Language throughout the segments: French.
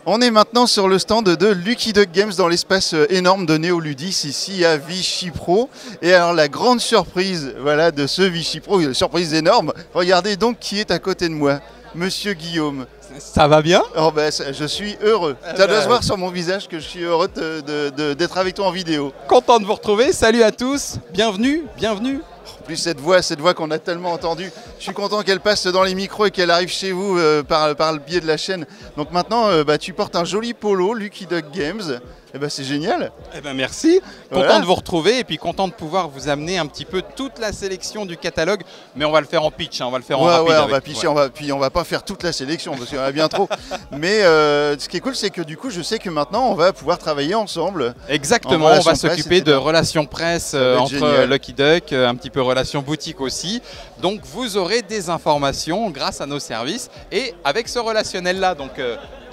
On est maintenant sur le stand de Lucky Duck Games dans l'espace énorme de Néoludis ici à Vichy Pro. Et alors la grande surprise voilà, de ce Vichy Pro, une surprise énorme, regardez donc qui est à côté de moi, Monsieur Guillaume. Ça va bien? Oh ben, je suis heureux. Ça doit se voir sur mon visage que je suis heureux d'être avec toi en vidéo. Content de vous retrouver, salut à tous, bienvenue, bienvenue. En plus cette voix qu'on a tellement entendue, je suis content qu'elle passe dans les micros et qu'elle arrive chez vous par le biais de la chaîne. Donc maintenant, tu portes un joli polo Lucky Duck Games. Eh ben, c'est génial. Eh ben merci, content Voilà. de vous retrouver et puis content de pouvoir vous amener un petit peu toute la sélection du catalogue. Mais on va le faire en pitch, hein, on va le faire en rapide. Ouais, on avec. va pitcher, on va pas faire toute la sélection parce qu'il y en a bien trop. Mais ce qui est cool, c'est que du coup, je sais que maintenant, on va pouvoir travailler ensemble. Exactement, En on va relation s'occuper presse, de etc. relations presse va être entre génial. Lucky Duck, un petit peu relations boutique aussi. Donc vous aurez des informations grâce à nos services et avec ce relationnel-là. Donc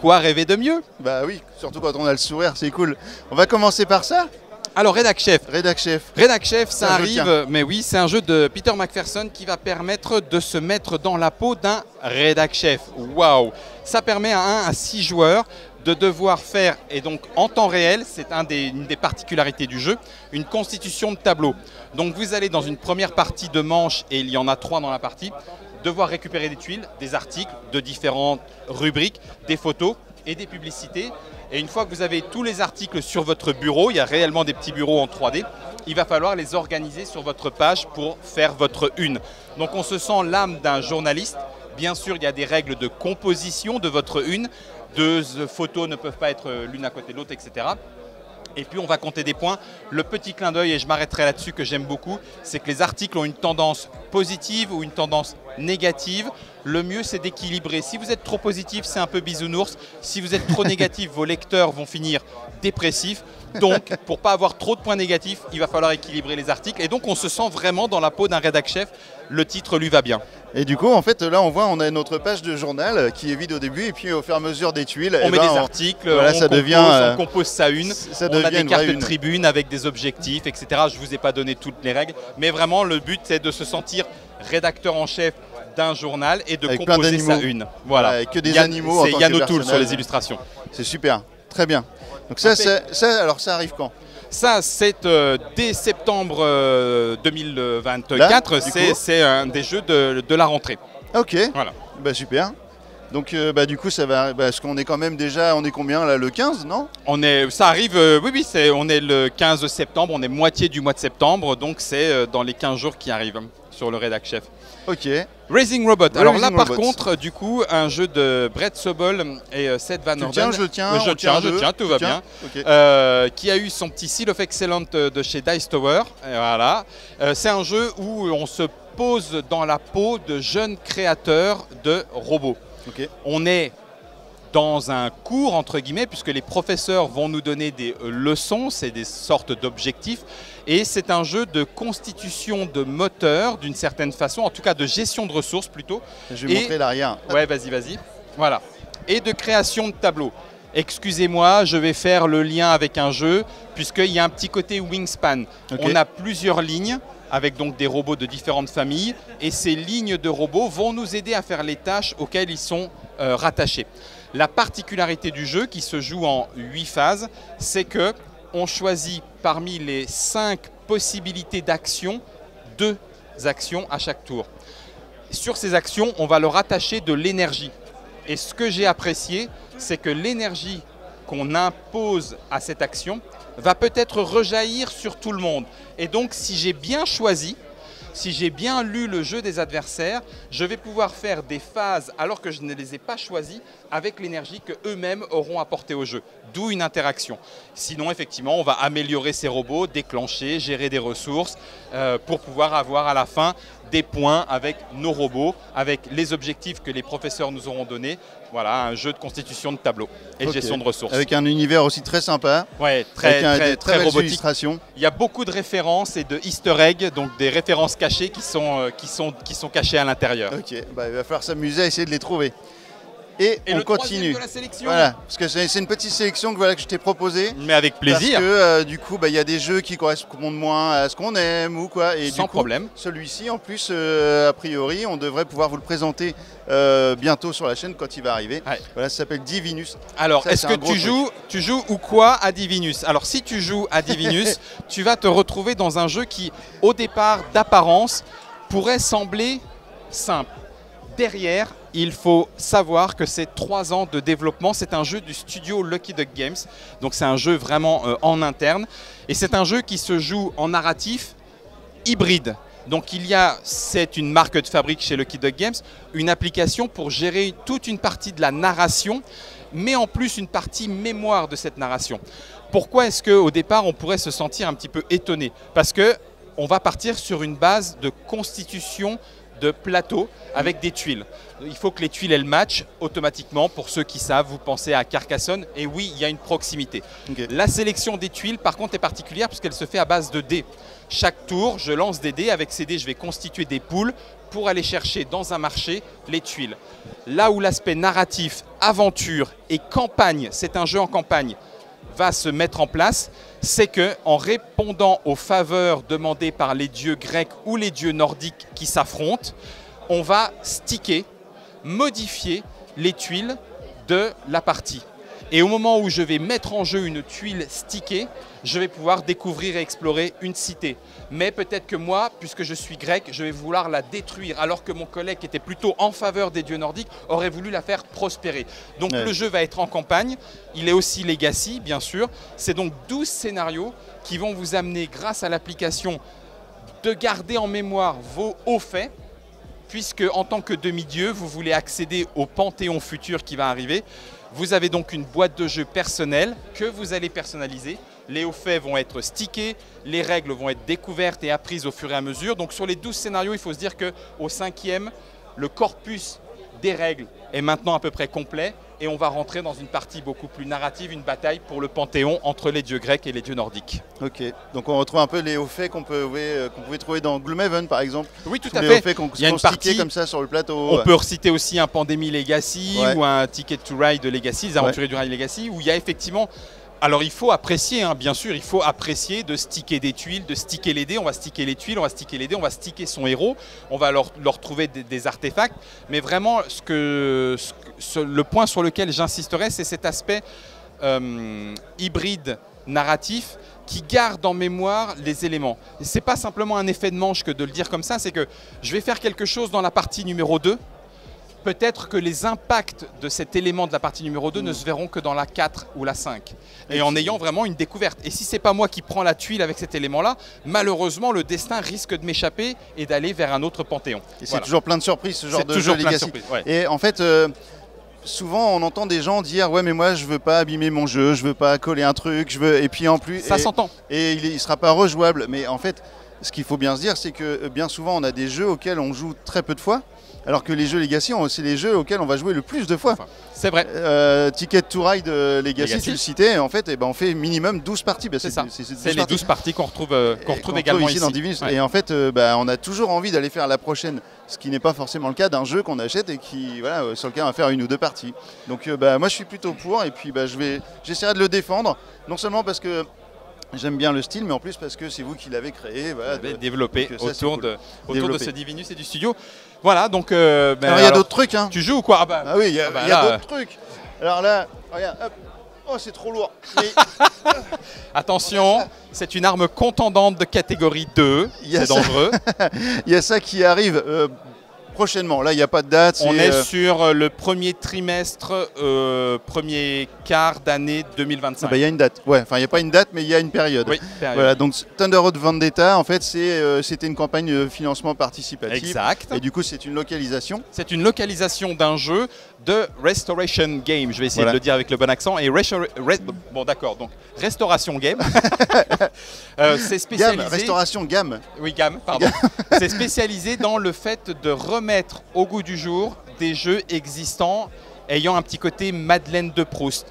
quoi rêver de mieux? Bah oui, surtout quand on a le sourire, c'est cool. On va commencer par ça. Alors Redac Chef. Redac Chef. Redac Chef, C'est un ça jeu, arrive, mais oui, c'est un jeu de Peter McPherson qui va permettre de se mettre dans la peau d'un Redac Chef. Waouh! Ça permet à 1 à 6 joueurs de devoir faire, et donc en temps réel, c'est une des particularités du jeu, une constitution de tableau. Donc vous allez dans une première partie de manche, et il y en a 3 dans la partie, devoir récupérer des tuiles, des articles de différentes rubriques, des photos et des publicités. Et une fois que vous avez tous les articles sur votre bureau, il y a réellement des petits bureaux en 3D, il va falloir les organiser sur votre page pour faire votre une. Donc on se sent l'âme d'un journaliste. Bien sûr, il y a des règles de composition de votre une. 2 photos ne peuvent pas être l'une à côté de l'autre, etc. Et puis on va compter des points. Le petit clin d'œil, et je m'arrêterai là-dessus que j'aime beaucoup, c'est que les articles ont une tendance positive ou une tendance négative. Le mieux, c'est d'équilibrer. Si vous êtes trop positif, c'est un peu bisounours. Si vous êtes trop négatif, vos lecteurs vont finir dépressifs. Donc, pour ne pas avoir trop de points négatifs, il va falloir équilibrer les articles. Et donc, on se sent vraiment dans la peau d'un rédac chef. Le titre lui va bien. Et du coup, en fait, là, on a notre page de journal qui est vide au début, et puis au fur et à mesure des tuiles, On met des articles, voilà, on compose sa une, ça on a devient des une cartes vraie de une. tribune avec des objectifs, etc. Je ne vous ai pas donné toutes les règles, mais vraiment le but c'est de se sentir rédacteur en chef d'un journal et de Avec plein composer sa d'animaux. une. Voilà. Avec que des Yann- animaux en C'est tant Yann que O'Toole sur personnage. les illustrations. C'est super, très bien. Donc ça, alors ça arrive quand? Ça, c'est dès septembre 2024, Là, du coup c'est un des jeux de la rentrée. Ok, Voilà. bah super. Donc du coup, ça va, parce qu'on est quand même déjà, on est combien là, le 15, non? Ça arrive, oui, on est le 15 septembre, on est moitié du mois de septembre, donc c'est dans les 15 jours qui arrivent sur le Redac Chef. Ok. Raising Robot. Alors là, Raising par Robots. contre, du coup, un jeu de Brett Sobol et Seth Van Orden. Je tiens, Oui, on tient je deux. tiens, tout va Tu bien. tiens Ok. Qui a eu son petit Seal of Excellence de chez Dice Tower. Et voilà. C'est un jeu où on se pose dans la peau de jeunes créateurs de robots. Ok. On est dans un cours, entre guillemets, puisque les professeurs vont nous donner des leçons, c'est des sortes d'objectifs, et c'est un jeu de constitution de moteur, d'une certaine façon, en tout cas de gestion de ressources plutôt. Je vais Et- montrer l'arrière. Ouais, vas-y. Voilà. Et de création de tableaux. Excusez-moi, je vais faire le lien avec un jeu, puisqu'il y a un petit côté wingspan. Ok. On a plusieurs lignes, avec donc des robots de différentes familles, et ces lignes de robots vont nous aider à faire les tâches auxquelles ils sont rattachés. La particularité du jeu, qui se joue en 8 phases, c'est que on choisit parmi les 5 possibilités d'action 2 actions à chaque tour. Sur ces actions, on va leur attacher de l'énergie. Et ce que j'ai apprécié, c'est que l'énergie qu'on impose à cette action va peut-être rejaillir sur tout le monde. Et donc, si j'ai bien choisi, si j'ai bien lu le jeu des adversaires, je vais pouvoir faire des phases alors que je ne les ai pas choisies avec l'énergie qu'eux-mêmes auront apportée au jeu. D'où une interaction. Sinon, effectivement, on va améliorer ces robots, déclencher, gérer des ressources pour pouvoir avoir à la fin des points avec nos robots, avec les objectifs que les professeurs nous auront donnés. Voilà, un jeu de constitution de tableau et de Ok. gestion de ressources. Avec un univers aussi très sympa. Ouais, Avec très des très belles robotique. illustrations. Il y a beaucoup de références et de easter eggs, donc des références cachées qui sont cachées à l'intérieur. Ok, bah, il va falloir s'amuser à essayer de les trouver. Et on le continue. troisième de la sélection. Voilà, parce que c'est une petite sélection que, voilà, que je t'ai proposée. Mais avec plaisir. Parce que du coup, il y a des jeux qui correspondent moins à ce qu'on aime ou quoi. Et Sans du coup, problème. Celui-ci, en plus, a priori, on devrait pouvoir vous le présenter bientôt sur la chaîne quand il va arriver. Ouais. Voilà, ça s'appelle Divinus. Alors, est-ce que tu joues ou quoi à Divinus? Alors, si tu joues à Divinus, tu vas te retrouver dans un jeu qui, au départ, d'apparence, pourrait sembler simple. Derrière, il faut savoir que c'est 3 ans de développement. C'est un jeu du studio Lucky Duck Games. Donc, c'est un jeu vraiment en interne. Et c'est un jeu qui se joue en narratif hybride. Donc, c'est une marque de fabrique chez Lucky Duck Games, une application pour gérer toute une partie de la narration, mais en plus une partie mémoire de cette narration. Pourquoi est-ce qu'au départ, on pourrait se sentir un petit peu étonné? Parce qu'on va partir sur une base de constitution de plateau avec des tuiles. Il faut que les tuiles elles matchent automatiquement. Pour ceux qui savent, vous pensez à Carcassonne et oui, il y a une proximité. Okay. La sélection des tuiles par contre est particulière puisqu'elle se fait à base de dés. Chaque tour, je lance des dés. Avec ces dés, je vais constituer des poules pour aller chercher dans un marché les tuiles. Là où l'aspect narratif, aventure et campagne, c'est un jeu en campagne, va se mettre en place, c'est qu'en répondant aux faveurs demandées par les dieux grecs ou les dieux nordiques qui s'affrontent, on va sticker, modifier les tuiles de la partie. Et au moment où je vais mettre en jeu une tuile stickée, je vais pouvoir découvrir et explorer une cité. Mais peut-être que moi, puisque je suis grec, je vais vouloir la détruire, alors que mon collègue qui était plutôt en faveur des dieux nordiques aurait voulu la faire prospérer. Donc le jeu va être en campagne, il est aussi legacy, bien sûr. C'est donc 12 scénarios qui vont vous amener, grâce à l'application, de garder en mémoire vos hauts faits, puisque en tant que demi-dieu, vous voulez accéder au panthéon futur qui va arriver. Vous avez donc une boîte de jeu personnelle que vous allez personnaliser. Les hauts faits vont être stickés, les règles vont être découvertes et apprises au fur et à mesure. Donc sur les 12 scénarios, il faut se dire qu'au 5e, le corpus des règles est maintenant à peu près complet et on va rentrer dans une partie beaucoup plus narrative, une bataille pour le panthéon entre les dieux grecs et les dieux nordiques. Ok, donc on retrouve un peu les hauts faits qu'on pouvait trouver dans Gloomhaven par exemple. Oui, tout à fait. Hauts faits il y a une partie comme ça sur le plateau. On peut reciter aussi un Pandémie Legacy ou un Ticket to Ride Legacy, les aventuriers du Rail Legacy, où il y a effectivement... Alors il faut apprécier, hein, bien sûr, il faut apprécier de sticker des tuiles, de sticker les dés. On va sticker les tuiles, on va sticker les dés, on va sticker son héros, on va leur trouver des artefacts. Mais vraiment, le point sur lequel j'insisterai, c'est cet aspect hybride narratif qui garde en mémoire les éléments. Ce n'est pas simplement un effet de manche que de le dire comme ça, c'est que je vais faire quelque chose dans la partie numéro 2. Peut-être que les impacts de cet élément de la partie numéro 2 ne se verront que dans la 4 ou la 5. Et en ayant vraiment une découverte. Et si ce n'est pas moi qui prends la tuile avec cet élément-là, malheureusement, le destin risque de m'échapper et d'aller vers un autre panthéon. Et c'est toujours plein de surprises, ce genre de jeu Legacy. Ouais. Et en fait, souvent, on entend des gens dire « Ouais, mais moi, je veux pas abîmer mon jeu, je veux pas coller un truc, je veux… » Et puis en plus… Ça s'entend. Et il ne sera pas rejouable. Mais en fait, ce qu'il faut bien se dire, c'est que bien souvent, on a des jeux auxquels on joue très peu de fois. Alors que les jeux Legacy, c'est les jeux auxquels on va jouer le plus de fois. C'est vrai. Ticket to Ride Legacy, tu le citais, en fait, on fait minimum 12 parties. C'est ça. C'est les 12 parties qu'on retrouve également ici. Dans Divinus. Ouais. Et en fait, on a toujours envie d'aller faire la prochaine, ce qui n'est pas forcément le cas d'un jeu qu'on achète et sur lequel on va faire 1 ou 2 parties. Donc moi, je suis plutôt pour et puis j'essaierai de le défendre, non seulement parce que j'aime bien le style, mais en plus parce que c'est vous qui l'avez créé. Voilà, développé autour de ce Divinus et du studio. Voilà, donc... il y a d'autres trucs. Hein. Tu joues ou quoi? Ah oui, il y a d'autres trucs. Alors là, regarde, hop. Oh, c'est trop lourd. Mais... Attention, c'est une arme contendante de catégorie 2. C'est dangereux. Il y a ça qui arrive prochainement. Là, il n'y a pas de date. On est sur le premier trimestre, premier quart d'année 2025. Il y a une date. Ouais, enfin, il n'y a pas une date, mais il y a une période. Oui, période. Voilà, donc Thunder Road Vendetta, en fait, c'était une campagne de financement participatif. Exact. Et du coup, c'est une localisation. C'est une localisation d'un jeu de Restoration Game. Je vais essayer de le dire avec le bon accent. Et bon, d'accord. Donc, Restauration Game. C'est spécialisé. Gamme, Restauration Gamme. Oui, Gamme, pardon. C'est spécialisé dans le fait de remettre au goût du jour des jeux existants ayant un petit côté Madeleine de Proust.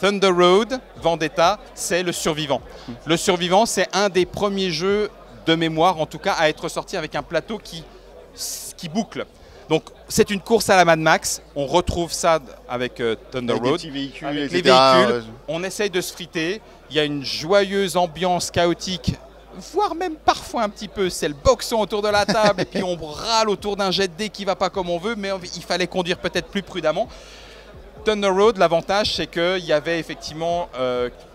Thunder Road Vendetta, c'est le survivant. Le survivant, c'est un des premiers jeux de mémoire, en tout cas, à être sorti avec un plateau qui boucle. Donc c'est une course à la Mad Max, on retrouve ça avec Thunder Avec des Road. petits véhicules, Avec etc. les véhicules, on essaye de se friter, il y a une joyeuse ambiance chaotique, voire même parfois un petit peu, c'est le boxon autour de la table et puis on râle autour d'un jet de dés qui ne va pas comme on veut, mais il fallait conduire peut-être plus prudemment. Thunder Road, l'avantage c'est qu'il y avait effectivement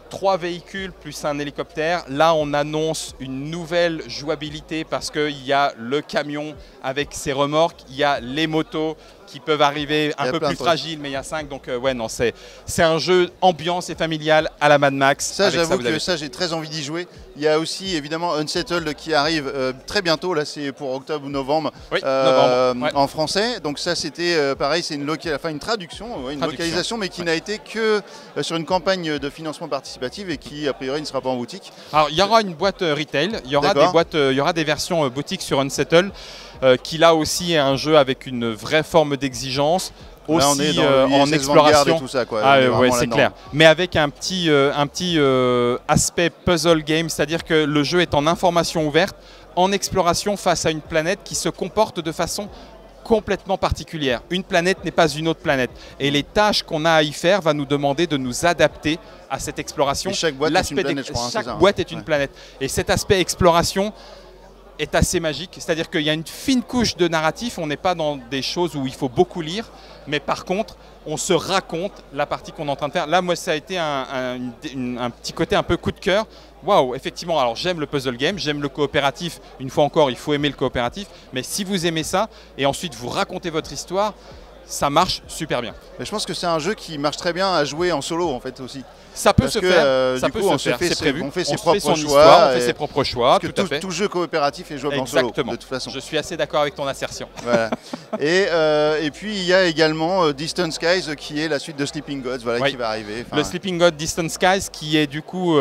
3 véhicules plus un hélicoptère. Là, on annonce une nouvelle jouabilité parce qu'il y a le camion avec ses remorques, il y a les motos qui peuvent arriver un peu plus fragiles, mais il y a 5. Donc, ouais, non, c'est un jeu ambiance et familial à la Mad Max. Ça, j'avoue que ça, j'ai très envie d'y jouer. Il y a aussi, évidemment, Unsettled qui arrive très bientôt. Là, c'est pour octobre ou novembre, oui, novembre, ouais. En français. Donc, ça, c'était pareil, c'est une traduction, une localisation, mais qui n'a été que sur une campagne de financement participatif et qui, a priori, ne sera pas en boutique. Alors, il y aura une boîte retail, il y aura des versions boutiques sur Unsettled, qui là aussi est un jeu avec une vraie forme d'exigence. Aussi, là, on est dans en exploration et tout ça, quoi. Ah, ouais, c'est clair. Mais avec un petit aspect puzzle game, c'est-à-dire que le jeu est en information ouverte, en exploration face à une planète qui se comporte de façon complètement particulière. Une planète n'est pas une autre planète. Et les tâches qu'on a à y faire va nous demander de nous adapter à cette exploration. Et chaque boîte est une planète, je crois. Chaque boîte est une planète. Et cet aspect exploration est assez magique. C'est-à-dire qu'il y a une fine couche de narratif. On n'est pas dans des choses où il faut beaucoup lire. Mais par contre, on se raconte la partie qu'on est en train de faire. Là, moi, ça a été un petit côté un peu coup de cœur. Waouh, effectivement, alors j'aime le puzzle game, j'aime le coopératif. Une fois encore, il faut aimer le coopératif. Mais si vous aimez ça, et ensuite vous racontez votre histoire, ça marche super bien. Mais je pense que c'est un jeu qui marche très bien à jouer en solo, en fait, aussi. Ça peut se faire, ça peut se faire, c'est prévu. On fait ses propres choix. Histoire, on fait ses propres choix, tout à fait. Tout jeu coopératif est jouable en solo, de toute façon. Je suis assez d'accord avec ton assertion. Voilà. Et puis, il y a également Distant Skies, qui est la suite de Sleeping Gods, voilà, qui va arriver. Le Sleeping God Distant Skies, qui est du coup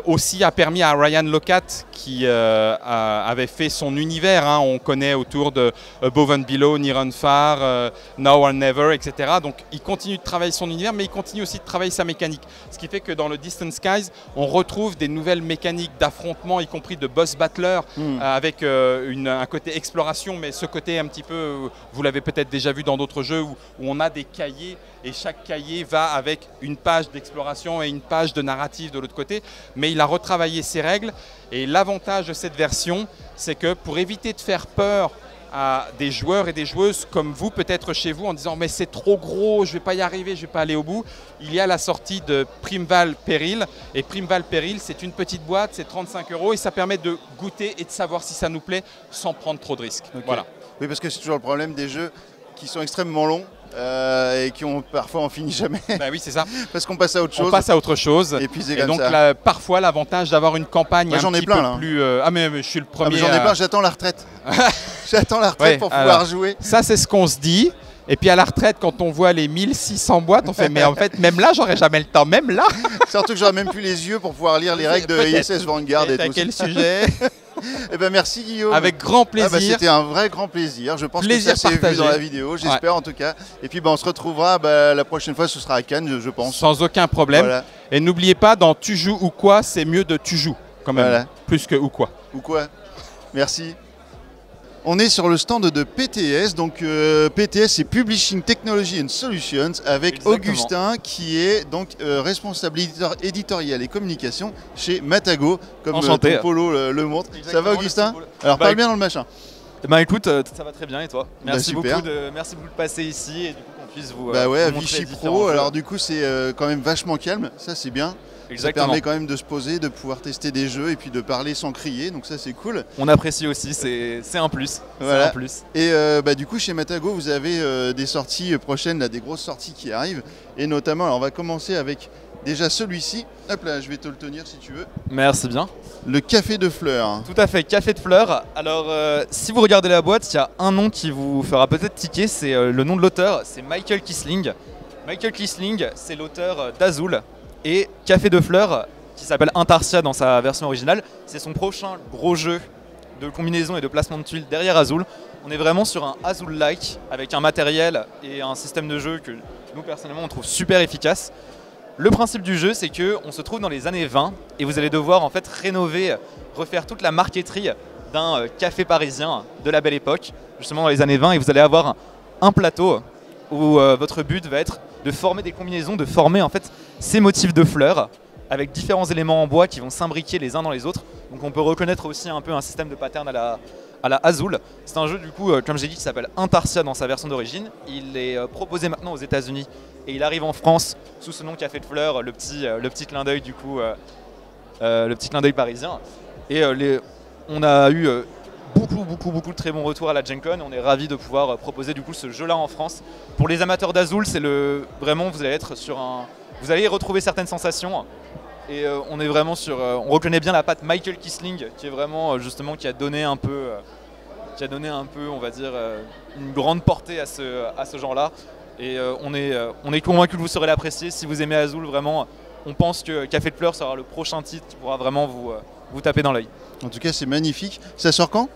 aussi a permis à Ryan Locat, qui avait fait son univers, hein, on connaît autour de Above and Below, Near and Far, Now or Never, etc. Donc, il continue de travailler son univers, mais il continue aussi de travailler sa mécanique. Ce qui fait que dans le Distant Skies, on retrouve des nouvelles mécaniques d'affrontement, y compris de boss battler, avec un côté exploration, mais ce côté un petit peu, vous l'avez peut-être déjà vu dans d'autres jeux, où on a des cahiers, et chaque cahier va avec une page d'exploration et une page de narrative de l'autre côté. Mais il a retravaillé ses règles, et l'avantage de cette version, c'est que pour éviter de faire peur à des joueurs et des joueuses comme vous, peut-être chez vous, en disant mais c'est trop gros, je ne vais pas y arriver, je ne vais pas aller au bout. Il y a la sortie de Primeval Peril, et Primeval Peril, c'est une petite boîte, c'est 35 € et ça permet de goûter et de savoir si ça nous plaît sans prendre trop de risques. Okay. Voilà. Oui, parce que c'est toujours le problème des jeux qui sont extrêmement longs et qui ont parfois en finit jamais. Bah oui, c'est ça. Parce qu'on passe à autre chose. On passe à autre chose. Et puis c'est et comme donc ça. Là, parfois l'avantage d'avoir une campagne un petit peu plus. Ah mais je suis le premier. J'en ai plein. J'attends la retraite. J'attends la retraite pour pouvoir jouer. Ça c'est ce qu'on se dit. Et puis à la retraite, quand on voit les 1600 boîtes, on fait mais en fait même là j'aurais jamais le temps, même là. Surtout que j'aurais même plus les yeux pour pouvoir lire les règles de ISS Vanguard et tout. Quel sujet? Eh ben merci Guillaume. Avec grand plaisir. C'était un vrai grand plaisir. Je pense que ça s'est vu dans la vidéo, j'espère en tout cas. Et puis on se retrouvera la prochaine fois, ce sera à Cannes, je pense. Sans aucun problème. Voilà. Et n'oubliez pas, dans Tu joues ou quoi, c'est mieux de Tu joues quand même, plus que ou quoi. Ou quoi. Merci. On est sur le stand de PTS, donc PTS c'est Publishing Technology and Solutions avec Augustin qui est donc responsable éditorial et communication chez Matago, comme ton polo le montre. Exactement, ça va Augustin? Alors parle bien dans le machin. Bah écoute, ça va très bien et toi? Merci beaucoup de passer ici et du coup qu'on puisse vous Bah ouais, à Vichy Pro, alors du coup c'est quand même vachement calme, ça c'est bien. Exactement. Ça permet quand même de se poser, de pouvoir tester des jeux et puis de parler sans crier, donc ça c'est cool. On apprécie aussi, c'est un plus. Voilà. Un plus. Et du coup chez Matago vous avez des sorties prochaines, là, des grosses sorties qui arrivent, et notamment, alors on va commencer avec déjà celui-ci. Hop là, je vais te le tenir si tu veux. Merci bien. Le Café de Fleurs. Tout à fait, Café de Fleurs. Alors si vous regardez la boîte, il y a un nom qui vous fera peut-être tiquer, c'est le nom de l'auteur, c'est Michael Kisling. Michael Kisling, c'est l'auteur d'Azul. Et Café de Fleurs, qui s'appelle Intarsia dans sa version originale, c'est son prochain gros jeu de combinaison et de placement de tuiles derrière Azul. On est vraiment sur un Azul-like, avec un matériel et un système de jeu que nous personnellement on trouve super efficace. Le principe du jeu, c'est qu'on se trouve dans les années 20 et vous allez devoir en fait rénover, refaire toute la marqueterie d'un café parisien de la belle époque, justement dans les années 20, et vous allez avoir un plateau où votre but va être de former des combinaisons, de former en fait ces motifs de fleurs avec différents éléments en bois qui vont s'imbriquer les uns dans les autres. Donc on peut reconnaître aussi un peu un système de pattern à la Azul. C'est un jeu du coup, comme j'ai dit, qui s'appelle Intarsia dans sa version d'origine. Il est proposé maintenant aux États-Unis et il arrive en France sous ce nom Café de Fleurs, le petit clin d'œil du coup, le petit clin d'œil parisien. Et on a eu beaucoup de très bons retours à la Gen Con. On est ravis de pouvoir proposer du coup ce jeu-là en France. Pour les amateurs d'Azul, c'est vraiment vous allez être sur vous allez retrouver certaines sensations. Et on est vraiment on reconnaît bien la patte Michael Kisling, qui est vraiment justement qui a donné un peu, on va dire, une grande portée à ce genre-là. Et on est convaincu que vous saurez l'apprécier. Si vous aimez Azul, vraiment, on pense que Café de Fleurs sera le prochain titre qui pourra vraiment vous taper dans l'œil. En tout cas, c'est magnifique. Ça sort quand ?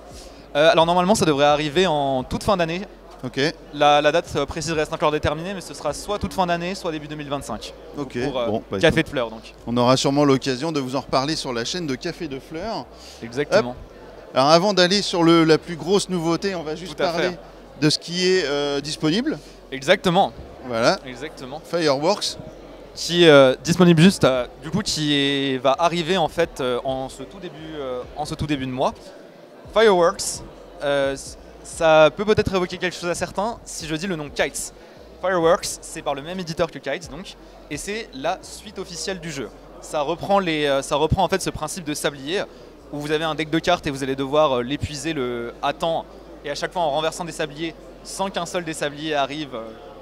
Alors normalement, ça devrait arriver en toute fin d'année. Ok. La date précise reste encore déterminée, mais ce sera soit toute fin d'année, soit début 2025. Ok. Pour Café de Fleurs donc. On aura sûrement l'occasion de vous en reparler sur la chaîne de Café de Fleurs. Exactement. Hop. Alors avant d'aller sur la plus grosse nouveauté, on va juste parler de ce qui est disponible. Exactement. Voilà. Exactement. Fireworks. Qui est disponible juste, du coup, va arriver en fait en ce tout début de mois. Fireworks. Ça peut peut-être évoquer quelque chose à certains si je dis le nom Kites. Fireworks, c'est par le même éditeur que Kites donc, et c'est la suite officielle du jeu. Ça reprend en fait ce principe de sablier où vous avez un deck de cartes et vous allez devoir l'épuiser à temps et à chaque fois en renversant des sabliers sans qu'un seul des sabliers arrive,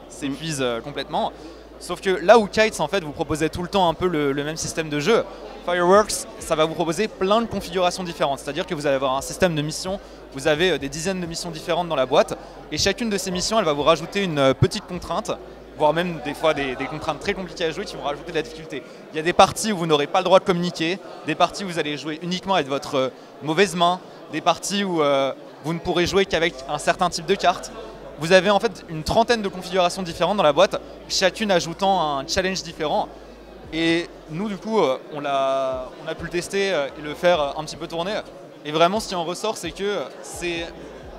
s'épuise complètement. Sauf que là où Kites en fait vous proposait tout le temps un peu le même système de jeu, Fireworks ça va vous proposer plein de configurations différentes. C'est-à-dire que vous allez avoir un système de missions, vous avez des dizaines de missions différentes dans la boîte et chacune de ces missions elle va vous rajouter une petite contrainte, voire même des fois des contraintes très compliquées à jouer qui vont rajouter de la difficulté. Il y a des parties où vous n'aurez pas le droit de communiquer, des parties où vous allez jouer uniquement avec votre mauvaise main, des parties où vous ne pourrez jouer qu'avec un certain type de carte. Vous avez en fait une trentaine de configurations différentes dans la boîte, chacune ajoutant un challenge différent. Et nous du coup, on a pu le tester et le faire un petit peu tourner. Et vraiment ce qui en ressort c'est que c'est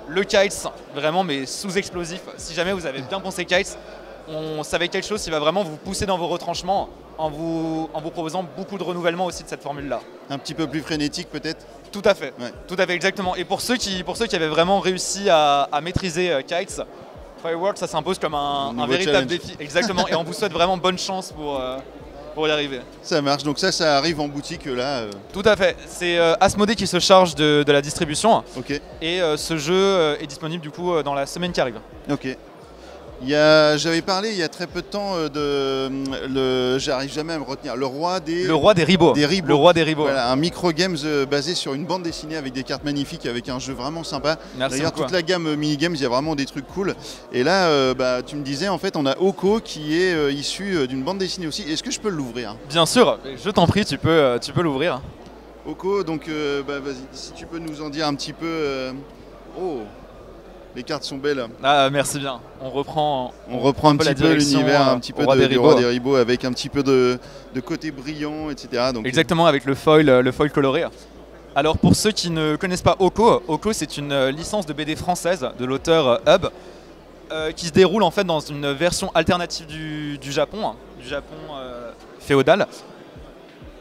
le Kites vraiment mais sous-explosif. Si jamais vous avez bien pensé Kites, ça va être quelque chose qui va vraiment vous pousser dans vos retranchements en vous proposant beaucoup de renouvellement aussi de cette formule-là. Un petit peu plus frénétique peut-être ? Tout à fait, ouais. Tout à fait, exactement. Et pour ceux qui avaient vraiment réussi à maîtriser Kites, Fireworks, ça s'impose comme un véritable défi. Exactement, et on vous souhaite vraiment bonne chance pour y arriver. Ça marche, donc ça arrive en boutique là. Tout à fait, c'est Asmodée qui se charge de la distribution. Ok. Et ce jeu est disponible du coup dans la semaine qui arrive. Ok. J'avais parlé il y a très peu de temps j'arrive jamais à me retenir, le roi des ribots. Le roi des ribots. Voilà, un micro-games basé sur une bande dessinée avec des cartes magnifiques, avec un jeu vraiment sympa. D'ailleurs, toute la gamme mini-games, il y a vraiment des trucs cool. Et là, tu me disais, en fait, on a Oko qui est issu d'une bande dessinée aussi. Est-ce que je peux l'ouvrir ? Bien sûr, je t'en prie, tu peux l'ouvrir. Oko, donc vas-y, si tu peux nous en dire un petit peu... Oh, les cartes sont belles. Ah, merci bien. On reprend un petit peu l'univers, un petit peu du roi des ribots avec un petit peu de côté brillant, etc. Donc, exactement, avec le foil coloré. Alors pour ceux qui ne connaissent pas Oko, c'est une licence de BD française de l'auteur Hub qui se déroule en fait dans une version alternative du Japon féodal.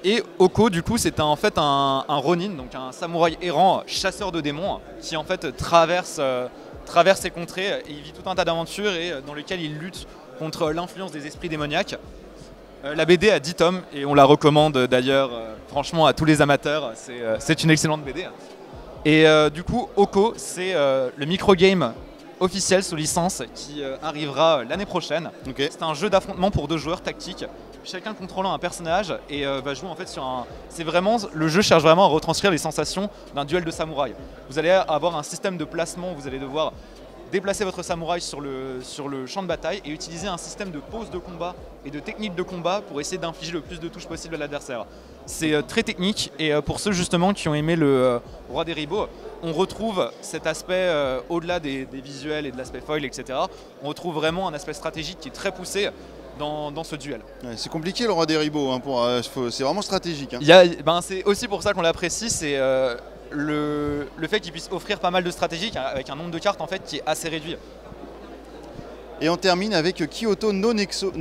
Et Oko du coup c'est en fait un ronin, donc un samouraï errant, chasseur de démons qui en fait traverse ces contrées et il vit tout un tas d'aventures et dans lesquelles il lutte contre l'influence des esprits démoniaques. La BD a 10 tomes et on la recommande d'ailleurs franchement à tous les amateurs, c'est une excellente BD. Et du coup Oko c'est le microgame officiel sous licence qui arrivera l'année prochaine. Okay. C'est un jeu d'affrontement pour 2 joueurs tactique, chacun contrôlant un personnage et va jouer en fait sur un... Le jeu cherche vraiment à retranscrire les sensations d'un duel de samouraï. Vous allez avoir un système de placement, vous allez devoir déplacer votre samouraï sur le champ de bataille et utiliser un système de pause de combat et de technique de combat pour essayer d'infliger le plus de touches possible à l'adversaire. C'est très technique et pour ceux justement qui ont aimé le Roi des Ribots, on retrouve cet aspect au-delà des visuels et de l'aspect foil, etc. On retrouve vraiment un aspect stratégique qui est très poussé dans ce duel. Ouais, c'est compliqué le Roi des Ribots, hein, c'est vraiment stratégique. Hein. C'est aussi pour ça qu'on l'apprécie, le fait qu'ils puissent offrir pas mal de stratégies avec un nombre de cartes en fait qui est assez réduit. Et on termine avec Kyoto Noneko,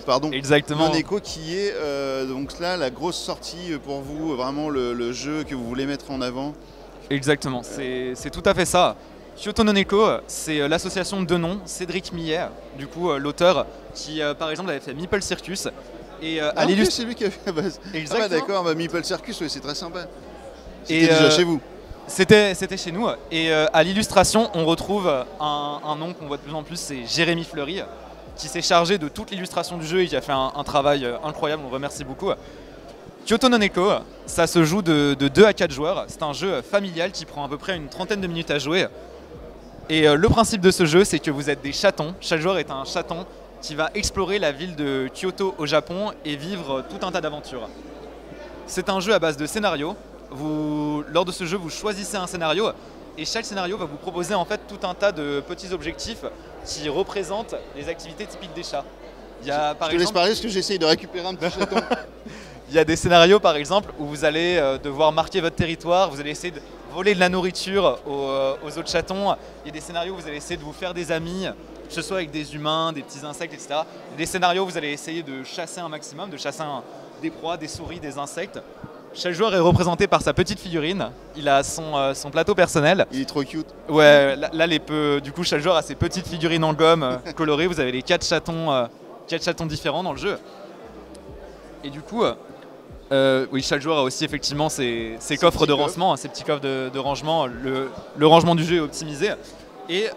pardon. Exactement. Noneko qui est donc là la grosse sortie pour vous, vraiment le jeu que vous voulez mettre en avant. Exactement, c'est tout à fait ça. Kyoto Noneko, c'est l'association de deux noms, Cédric Millet, du coup l'auteur qui par exemple avait fait Meeple Circus. Et à c'est lui qui a fait la base. Ah bah d'accord, Meeple Circus, ouais, c'est très sympa. C'était déjà chez vous. C'était chez nous. Et à l'illustration, on retrouve un nom qu'on voit de plus en plus, c'est Jérémy Fleury, qui s'est chargé de toute l'illustration du jeu et qui a fait un travail incroyable, on le remercie beaucoup. Kyoto Noneko, ça se joue de 2 à 4 joueurs. C'est un jeu familial qui prend à peu près une trentaine de minutes à jouer. Et le principe de ce jeu, c'est que vous êtes des chatons. Chaque joueur est un chaton qui va explorer la ville de Kyoto au Japon et vivre tout un tas d'aventures. C'est un jeu à base de scénario. Lors de ce jeu, vous choisissez un scénario et chaque scénario va vous proposer en fait tout un tas de petits objectifs qui représentent les activités typiques des chats. Je te laisse parler parce que j'essaye de récupérer un petit chaton. Il y a des scénarios par exemple où vous allez devoir marquer votre territoire, vous allez essayer de voler de la nourriture aux autres chatons. Il y a des scénarios où vous allez essayer de vous faire des amis, que ce soit avec des humains, des petits insectes, etc. Il y a des scénarios où vous allez essayer de chasser un maximum, de chasser des proies, des souris, des insectes. Chaque joueur est représenté par sa petite figurine. Il a son plateau personnel. Il est trop cute. Ouais, là du coup, chaque joueur a ses petites figurines en gomme colorées. Vous avez les 4 chatons différents dans le jeu. Et du coup, oui, chaque joueur a aussi effectivement ses coffres de rangement, ses petits coffres de rangement. Le rangement du jeu est optimisé. Et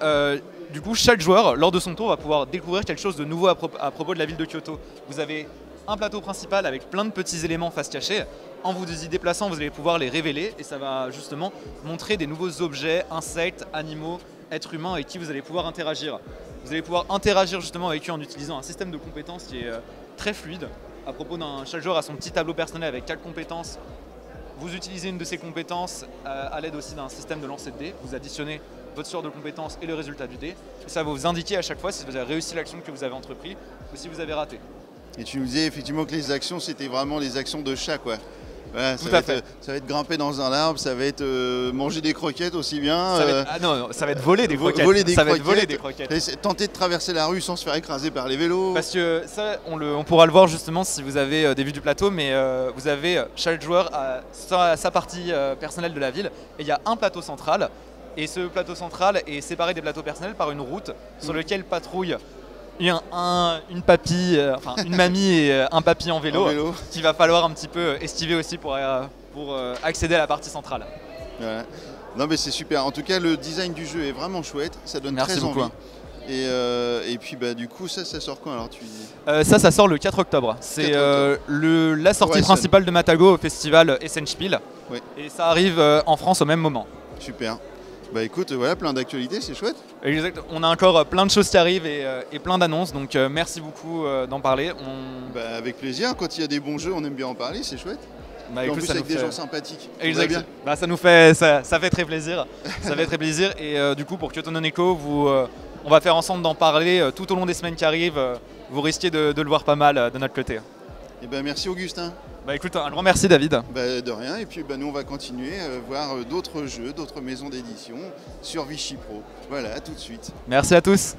du coup, chaque joueur, lors de son tour, va pouvoir découvrir quelque chose de nouveau à propos de la ville de Kyoto. Vous avez un plateau principal avec plein de petits éléments face cachée. En vous y déplaçant, vous allez pouvoir les révéler et ça va justement montrer des nouveaux objets, insectes, animaux, êtres humains avec qui vous allez pouvoir interagir. Vous allez pouvoir interagir justement avec eux en utilisant un système de compétences qui est très fluide. À propos chaque joueur a son petit tableau personnel avec 4 compétences. Vous utilisez une de ces compétences à l'aide aussi d'un système de lancer de dés. Vous additionnez votre sort de compétences et le résultat du dé. Et ça va vous indiquer à chaque fois si vous avez réussi l'action que vous avez entreprise ou si vous avez raté. Et tu nous disais effectivement que les actions, c'était vraiment les actions de chat, quoi. Voilà, Tout à fait. Ça va être grimper dans un arbre, ça va être manger des croquettes aussi bien. Non, ça va être voler des croquettes. Voler des croquettes. Tenter de traverser la rue sans se faire écraser par les vélos. Parce que ça, on pourra le voir justement si vous avez des vues du plateau, mais vous avez chaque joueur a sa partie personnelle de la ville et il y a un plateau central. Et ce plateau central est séparé des plateaux personnels par une route sur laquelle patrouille une mamie et un papy en vélo, qu'il va falloir un petit peu estiver aussi pour accéder à la partie centrale. Voilà. Non mais c'est super, en tout cas le design du jeu est vraiment chouette, ça donne Merci très beaucoup. envie. Et puis du coup ça sort quand alors tu dis ça sort le 4 octobre. C'est la sortie principale de Matago au festival Essenspiel. Oui. Et ça arrive en France au même moment. Super. Bah écoute, voilà, plein d'actualités, c'est chouette. Exact. On a encore plein de choses qui arrivent et plein d'annonces, donc merci beaucoup d'en parler. Bah, avec plaisir, quand il y a des bons jeux, on aime bien en parler, c'est chouette. Bah, et écoute, en plus avec des gens sympathiques. Exact. Bah, ça fait très plaisir. Ça fait très plaisir. Et du coup, pour Kyoto Noneko, on va faire ensemble d'en parler tout au long des semaines qui arrivent. Vous risquez de le voir pas mal de notre côté. Et ben merci Augustin. Bah écoute, un grand merci David. Bah, de rien, et puis nous on va continuer voir d'autres jeux, d'autres maisons d'édition sur Vichy Pro. Voilà, à tout de suite. Merci à tous.